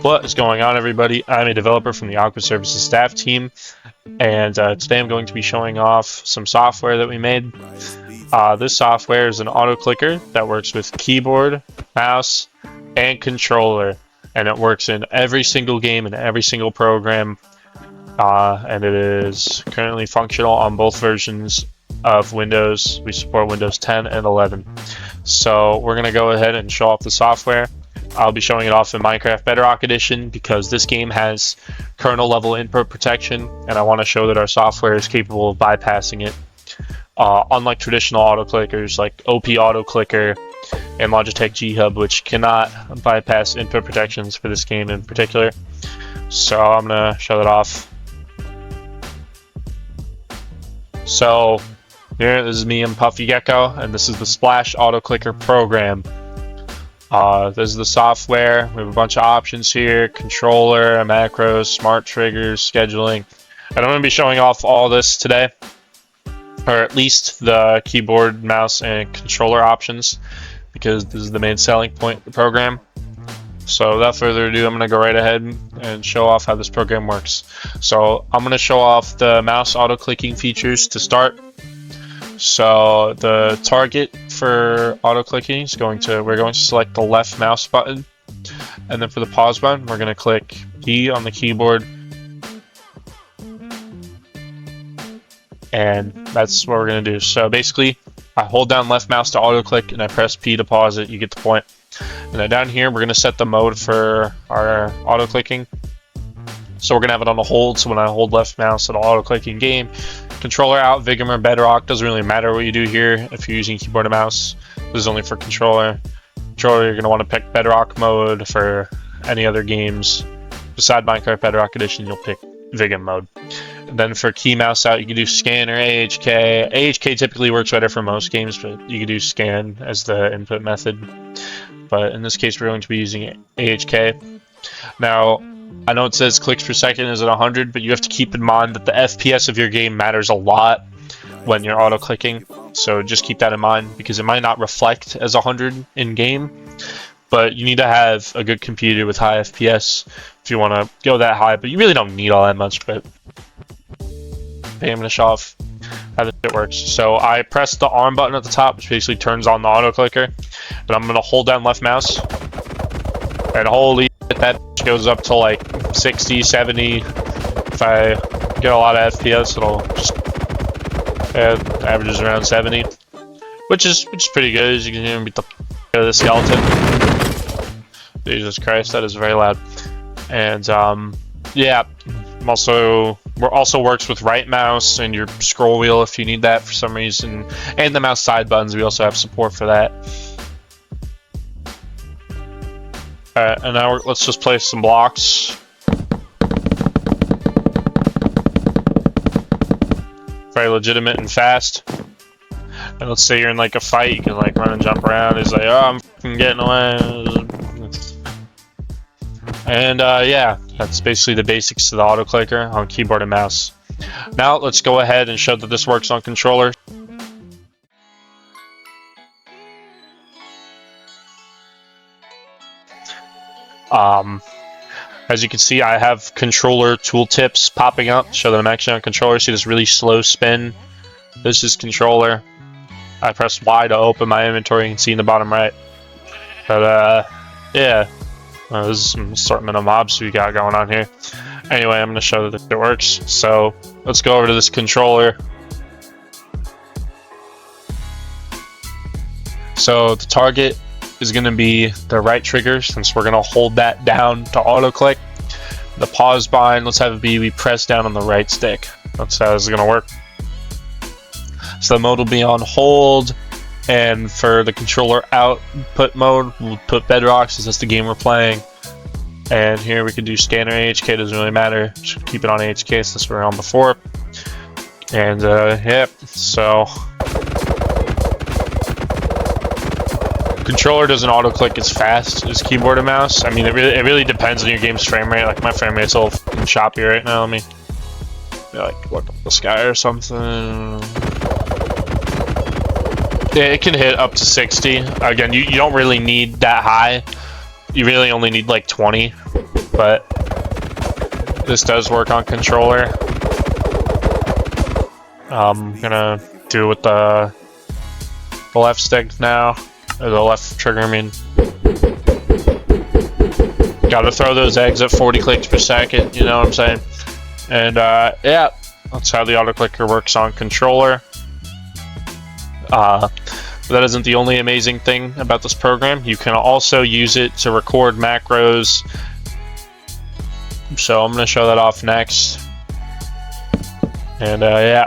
What is going on, everybody? I'm a developer from the Aqua Services staff team, and today I'm going to be showing off some software that we made. This software is an auto clicker that works with keyboard, mouse, and controller, and it works in every single game and every single program, and it is currently functional on both versions of Windows. We support Windows 10 and 11. So we're going to go ahead and show off the software. I'll be showing it off in Minecraft Bedrock Edition because this game has kernel level input protection, and I want to show that our software is capable of bypassing it. Unlike traditional auto clickers like OP Auto Clicker and Logitech G-Hub, which cannot bypass input protections for this game in particular. So I'm going to show that off. So here, this is me and Puffy Gecko, and this is the Splash Autoclicker program. This is the software. We have a bunch of options here: controller, macros, smart triggers, scheduling. And I'm going to be showing off all this today, or at least the keyboard, mouse, and controller options, because this is the main selling point of the program. So without further ado, I'm going to go right ahead and show off how this program works. So I'm going to show off the mouse auto clicking features to start. So the target for auto clicking is we're going to select the left mouse button, and then for the pause button we're going to click P on the keyboard, and that's what we're going to do. So basically I hold down left mouse to auto click and I press P to pause it. You get the point. And then down here we're going to set the mode for our auto clicking. So we're going to have it on a hold, so when I hold left mouse it'll auto click in game. Controller out, Vigum or Bedrock, doesn't really matter what you do here if you're using keyboard and mouse. This is only for controller. Controller, you're going to want to pick Bedrock mode. For any other games beside Minecraft Bedrock Edition, you'll pick Vigum mode. And then for key mouse out, you can do scan or AHK. AHK typically works better for most games, but you can do scan as the input method. But in this case, we're going to be using AHK. Now, I know it says clicks per second is at 100, but you have to keep in mind that the FPS of your game matters a lot when you're auto clicking. So just keep that in mind, because it might not reflect as 100 in game, but you need to have a good computer with high FPS if you want to go that high. But you really don't need all that much. But okay, I'm going to show off how this shit works. So I press the arm button at the top, which basically turns on the auto clicker, and I'm going to hold down left mouse, and holy shit, that goes up to like 60, 70. If I get a lot of FPS, it'll just averages around 70, which is pretty good. As you can hear, beat the skeleton. Jesus Christ, that is very loud. And yeah, also works with right mouse and your scroll wheel if you need that for some reason, and the mouse side buttons. We also have support for that. Alright, and now let's just place some blocks. Very legitimate and fast. And let's say you're in like a fight, you can like run and jump around. He's like, oh, I'm fucking getting away. And yeah, that's basically the basics of the auto clicker on keyboard and mouse. Now let's go ahead and show that this works on controller. As you can see, I have controller tooltips popping up, show that I'm actually on controller. See this really slow spin? This is controller. I press Y to open my inventory. You can see in the bottom right. But yeah, this is some assortment of mobs we got going on here. Anyway, I'm going to show that it works. So let's go over to this controller. So the target is going to be the right trigger, since we're going to hold that down to auto click. The pause button, let's have it be we press down on the right stick. That's how this is going to work. So the mode will be on hold, and for the controller output mode, we'll put Bedrock since that's the game we're playing. And here we can do scanner AHK, doesn't really matter. Just keep it on AHK since we were on before. And yeah, so controller doesn't auto click as fast as keyboard and mouse. I mean, it really depends on your game's frame rate. Like my frame rate's a little fucking choppy right now. Let me like look up the sky or something. Yeah, it can hit up to 60. Again, you don't really need that high. You really only need like 20. but this does work on controller. I'm gonna do it with the left stick now, or the left trigger, I mean. Gotta throw those eggs at 40 clicks per second, you know what I'm saying? And yeah, that's how the autoclicker works on controller. But that isn't the only amazing thing about this program. You can also use it to record macros. So I'm gonna show that off next. And yeah.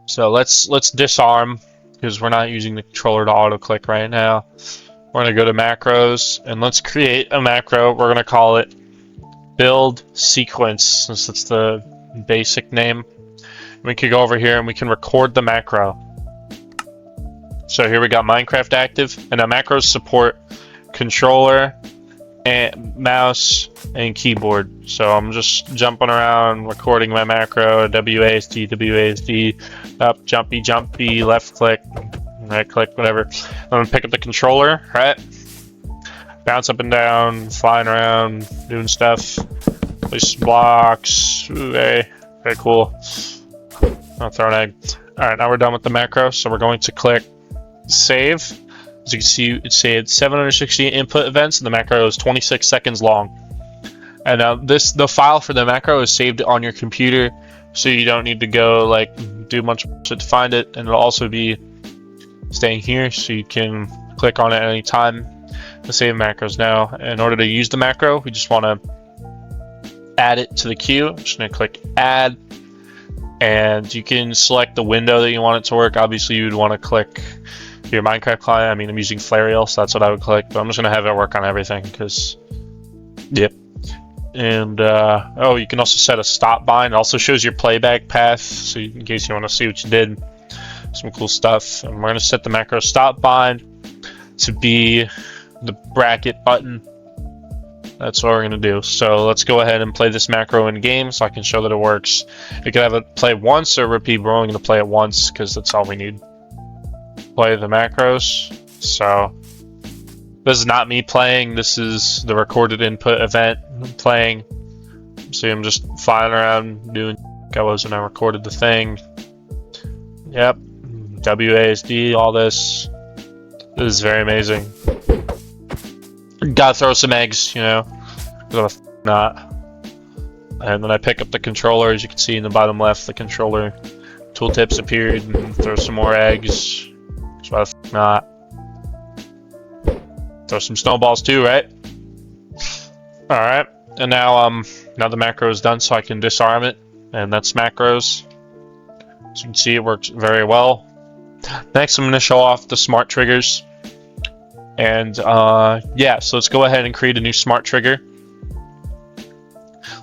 So let's disarm, because we're not using the controller to auto click right now. We're gonna go to macros and let's create a macro. We're gonna call it build sequence, since it's the basic name. We can go over here and we can record the macro. So here we got Minecraft active, and now macros support controller and mouse and keyboard. So I'm just jumping around recording my macro, WASD, up, jumpy, left click, right click, whatever. I'm gonna pick up the controller, right? Bounce up and down, flying around, doing stuff, place blocks. Ooh, hey, very cool. I'll throw an egg. Alright, now we're done with the macro, so we're going to click save. As you can see, it said 760 input events, and the macro is 26 seconds long. And now the file for the macro is saved on your computer, so you don't need to go like do much to find it, and it'll also be staying here, so you can click on it at any time to save macros. Now, in order to use the macro, we just want to add it to the queue. I'm just going to click add, and you can select the window that you want it to work. Obviously, you'd want to click your Minecraft client. I mean, I'm using Flariel, so that's what I would click, but I'm just going to have it work on everything, because, yep. And, oh, you can also set a stop bind. It also shows your playback path, so in case you want to see what you did. Some cool stuff. And we're going to set the macro stop bind to be the bracket button. That's what we're going to do. So let's go ahead and play this macro in game so I can show that it works. You can have it play once or repeat. We're only going to play it once because that's all we need. Play the macros. So this is not me playing. This is the recorded input event I'm playing. See, I'm just flying around doing I was when I recorded the thing. Yep. WASD, all this. This is very amazing. Gotta throw some eggs, you know. Not. And then I pick up the controller. As you can see in the bottom left, the controller tooltips appeared, and throw some more eggs. So why the not? Throw some snowballs too, right? Alright. And now now the macro is done, so I can disarm it. And that's macros. So you can see it works very well. Next, I'm going to show off the smart triggers. And yeah, so let's go ahead and create a new smart trigger.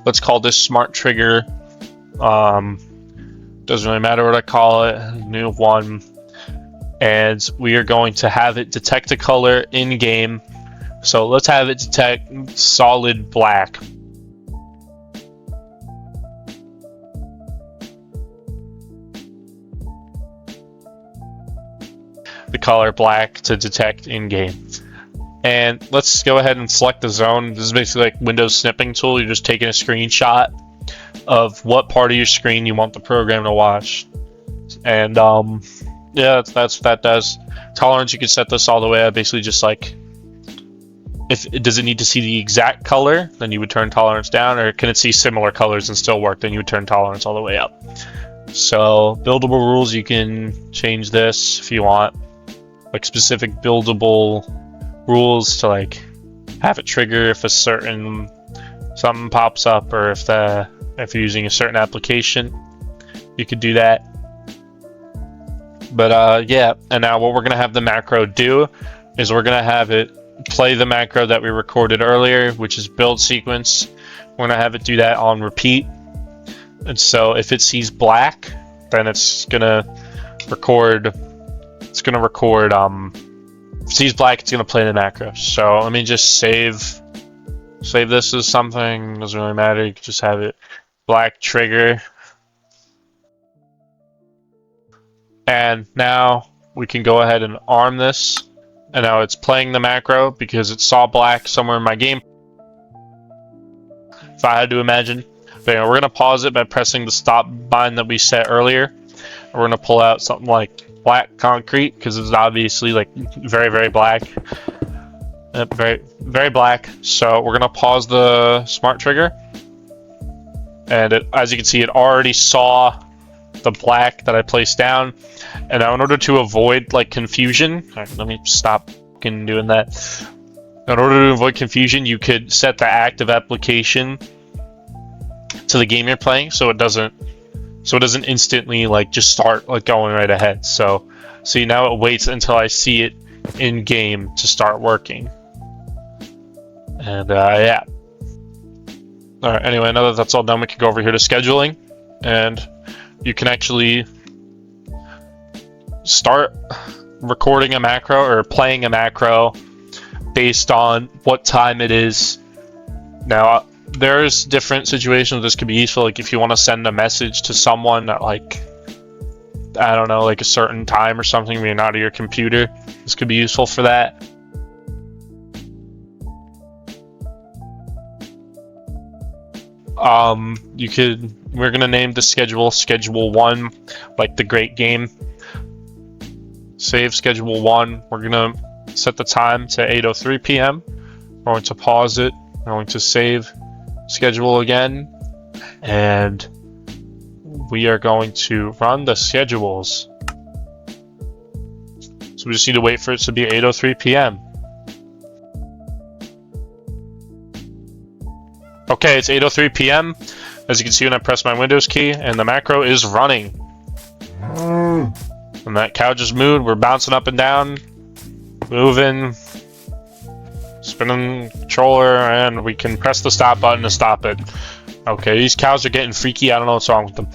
Let's call this smart trigger. Doesn't really matter what I call it. New one. And we are going to have it detect a color in game. So let's have it detect solid black. The color black to detect in game. And let's go ahead and select the zone. This is basically like Windows snipping tool. You're just taking a screenshot of what part of your screen you want the program to watch. And yeah, that's what that does. Tolerance, you can set this all the way up. Basically just like, if it does it need to see the exact color, then you would turn tolerance down, or can it see similar colors and still work, then you would turn tolerance all the way up. So buildable rules, you can change this if you want, like specific buildable rules to like have it trigger if a certain something pops up, or if you're using a certain application, you could do that. But yeah, and now what we're gonna have the macro do is we're gonna have it play the macro that we recorded earlier, which is build sequence. We're gonna have it do that on repeat. And so if it sees black, then it's gonna record. If it sees black, it's gonna play the macro. So let me just save this as something. Doesn't really matter. You can just have it black trigger. And now we can go ahead and arm this. And now it's playing the macro because it saw black somewhere in my game, if I had to imagine. But anyway, we're going to pause it by pressing the stop bind that we set earlier. We're going to pull out something like black concrete because it's obviously like very black. Very black. So we're going to pause the smart trigger. And as you can see, it already saw the black that I placed down. And now in order to avoid like confusion, let me stop doing that. In order to avoid confusion, you could set the active application to the game you're playing, so it doesn't instantly like just start like going right ahead. So see, now it waits until I see it in game to start working. And yeah. All right. Anyway, now that that's all done, we can go over here to scheduling, and you can actually start recording a macro or playing a macro based on what time it is. Now, there's different situations this could be useful, like if you want to send a message to someone at like, I don't know, like a certain time or something when you're not at your computer. This could be useful for that. We're gonna name the schedule Schedule 1, like the great game. Save Schedule 1. We're gonna set the time to 8:03 p.m. We're going to pause it. We're going to save schedule again, and we are going to run the schedules. So we just need to wait for it to be 8:03 p.m. Okay, it's 8:03 p.m. As you can see when I press my Windows key, and the macro is running. And that cow just moved. We're bouncing up and down, moving, spinning the controller, and we can press the stop button to stop it. Okay, these cows are getting freaky. I don't know what's wrong with them.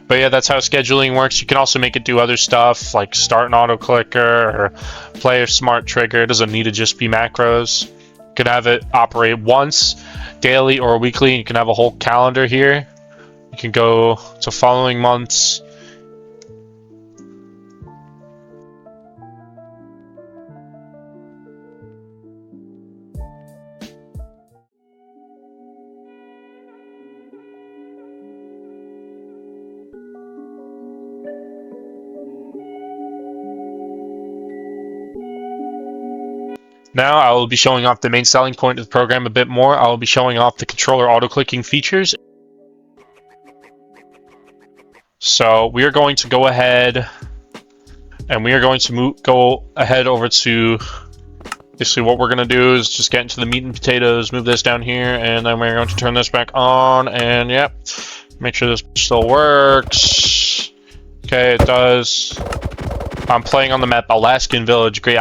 But yeah, that's how scheduling works. You can also make it do other stuff, like start an auto clicker or play a smart trigger. It doesn't need to just be macros. You can have it operate once, daily or weekly. You can have a whole calendar here. You can go to following months. Now I will be showing off the main selling point of the program a bit more. I will be showing off the controller auto-clicking features. So we are going to go ahead and we are going to go ahead over to basically what we're going to do is just get into the meat and potatoes, move this down here, and then we're going to turn this back on, and yep, make sure this still works. Okay, it does. I'm playing on the map Alaskan Village, great.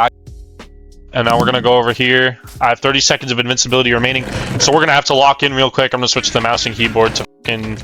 And now we're going to go over here. I have 30 seconds of invincibility remaining, so we're going to have to lock in real quick. I'm going to switch the mouse and keyboard to fucking...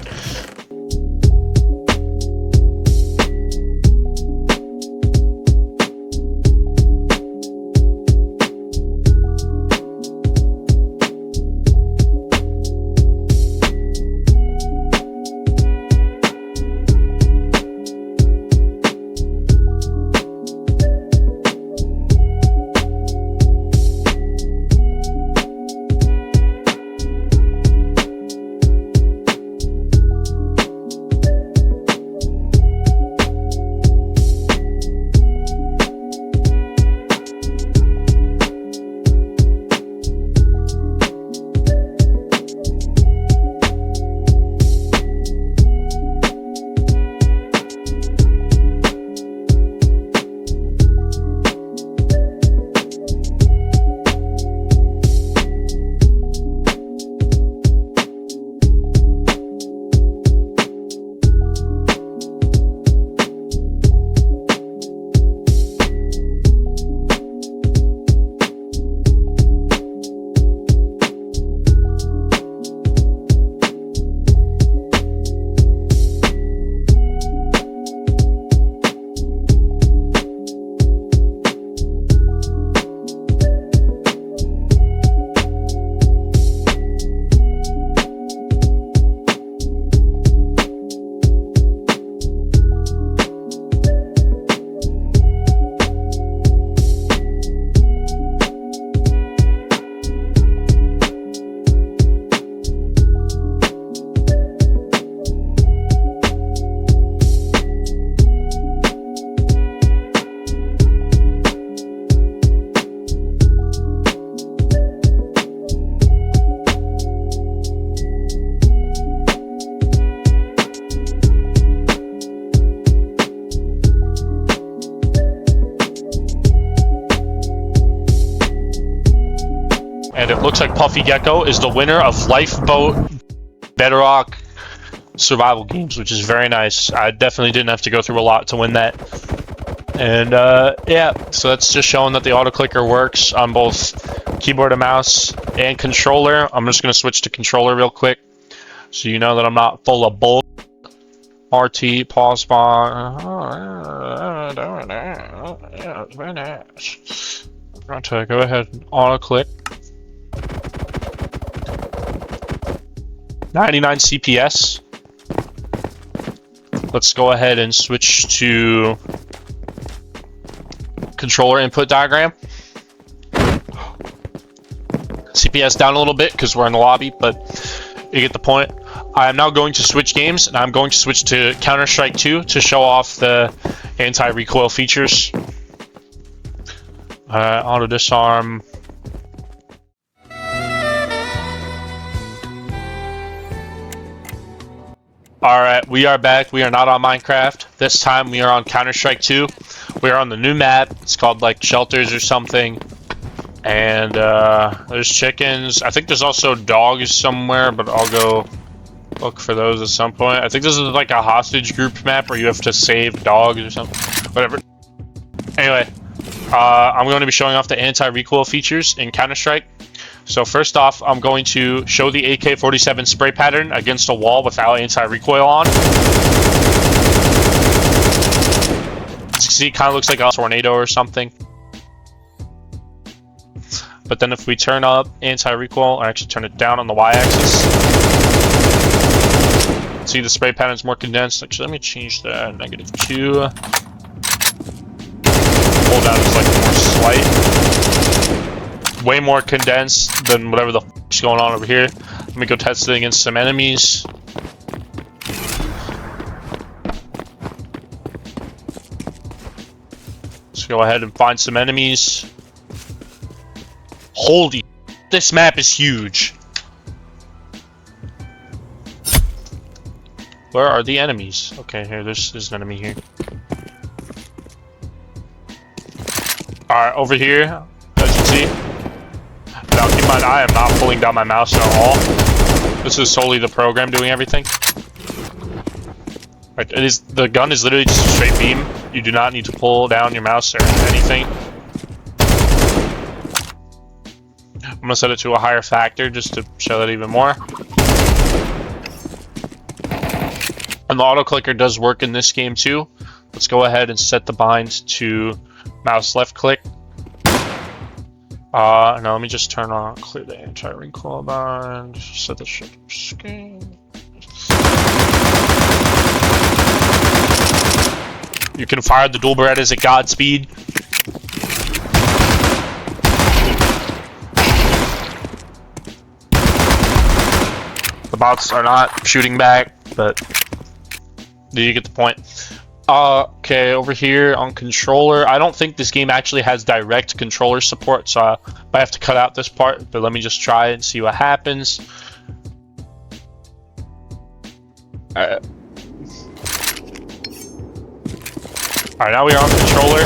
like Puffy Gecko is the winner of Lifeboat Bedrock survival games, which is very nice. I definitely didn't have to go through a lot to win that. And yeah, so that's just showing that the auto clicker works on both keyboard and mouse and controller. I'm just going to switch to controller real quick so you know that I'm not full of bull. RT, pause spawn. Very nice. I'm going to go ahead and auto click. 99 CPS. Let's go ahead and switch to controller input diagram. CPS down a little bit because we're in the lobby, but you get the point. I am now going to switch games, and I'm going to switch to Counter-Strike 2 to show off the anti-recoil features. Auto disarm. Alright, we are back. We are not on Minecraft. This time we are on Counter-Strike 2. We are on the new map. It's called like Shelters or something. And there's chickens. I think there's also dogs somewhere, but I'll go look for those at some point. I think this is like a hostage group map where you have to save dogs or something. Whatever. Anyway, I'm going to be showing off the anti-recoil features in Counter-Strike. So first off, I'm going to show the AK-47 spray pattern against a wall without anti-recoil on. See, it kind of looks like a tornado or something. But then if we turn up anti-recoil, or actually turn it down on the y-axis, see the spray pattern's more condensed. Actually, let me change that -2. Pull down is like more slight. Way more condensed than whatever the f***'s going on over here. Let me go test it against some enemies. Let's go ahead and find some enemies. Holy, this map is huge. Where are the enemies? Okay, here, there's an enemy here. Alright, over here, as you can see. Now keep in mind, I am not pulling down my mouse at all. This is solely the program doing everything. Right, the gun is literally just a straight beam. You do not need to pull down your mouse or anything. I'm gonna set it to a higher factor just to show that even more. And the auto clicker does work in this game too. Let's go ahead and set the bind to mouse left click. Now let me just turn on, clear the anti-recoil bind, set the shit screen. You can fire the dual Berettas at Godspeed. The bots are not shooting back, but you get the point. Okay, over here on controller, I don't think this game actually has direct controller support, so I might have to cut out this part, but let me just try it and see what happens. Alright, now we are on controller.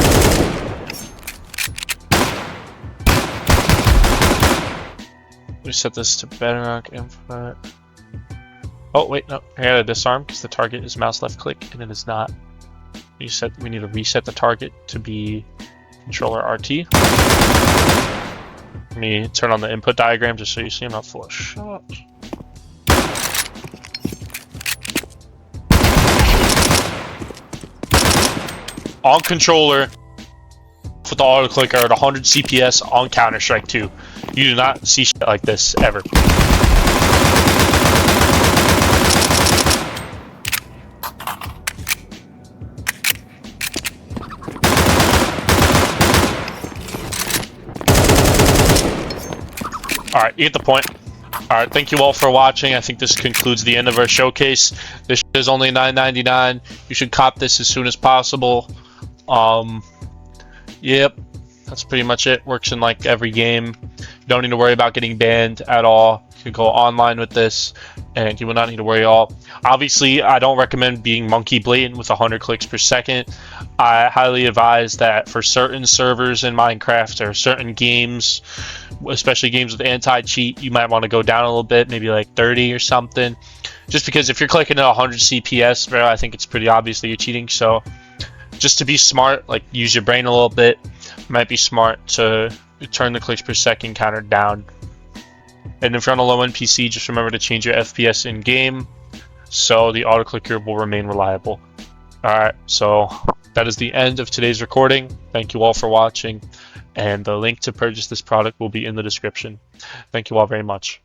Let me set this to Bedrock input. Oh wait, no, I gotta disarm because the target is mouse left click and it is not. We need to reset the target to be controller RT. Let me turn on the input diagram just so you see I'm not full of shot. On controller with the auto clicker at 100 CPS on Counter-Strike 2. You do not see shit like this ever. Alright, you get the point. Alright, thank you all for watching. I think this concludes the end of our showcase. This is only $9.99. You should cop this as soon as possible. Yep, that's pretty much it. Works in like every game. You don't need to worry about getting banned at all. You can go online with this, and you will not need to worry at all. Obviously, I don't recommend being monkey blatant with 100 clicks per second. I highly advise that for certain servers in Minecraft or certain games, especially games with anti-cheat, you might want to go down a little bit, maybe like 30 or something. Just because if you're clicking at 100 CPS, bro, I think it's pretty obvious that you're cheating. So just to be smart, like use your brain a little bit, it might be smart to turn the clicks per second counter down. And if you're on a low-end PC, just remember to change your FPS in-game so the autoclicker will remain reliable. Alright, so that is the end of today's recording. Thank you all for watching, and the link to purchase this product will be in the description. Thank you all very much.